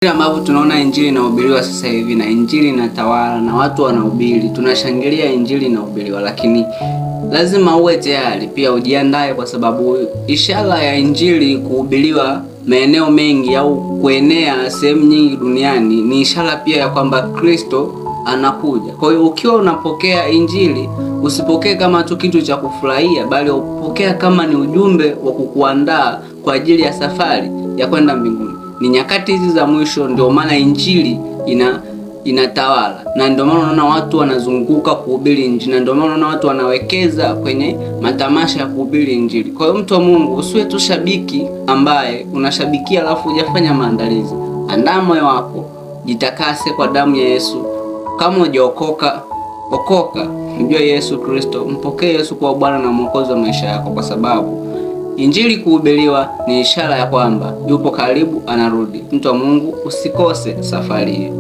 Kile ambavyo tunaona injili inahubiriwa sasa hivi na injili inatawala na watu wanahubiri, tunashangilia injili inahubiriwa, lakini lazima uwe tayari pia ujiandae, kwa sababu ishara ya injili kuhubiriwa maeneo mengi au kuenea sehemu nyingi duniani ni ishara pia ya kwamba Kristo anakuja. Kwa hiyo ukiwa unapokea injili, usipokee kama tu kitu cha kufurahia, bali upokea kama ni ujumbe wa kukuandaa kwa ajili ya safari ya kwenda mbinguni. Ni nyakati hizi za mwisho, ndio maana injili inatawala, na ndio maana unaona watu wanazunguka kuhubiri injili, na ndio maana unaona watu wanawekeza kwenye matamasha ya kuhubiri injili. Kwa hiyo mtu wa Mungu, usiwe tu shabiki ambaye unashabikia alafu hujafanya maandalizi. Andaa moyo wako, jitakase kwa damu ya Yesu. Kama hujaokoka, okoka, mjue Yesu Kristo, mpokee Yesu kwa Bwana na Mwokozi wa maisha yako, kwa sababu injili kuhubiriwa ni ishara ya kwamba yupo karibu, anarudi. Mtu wa Mungu, usikose safari hiyo.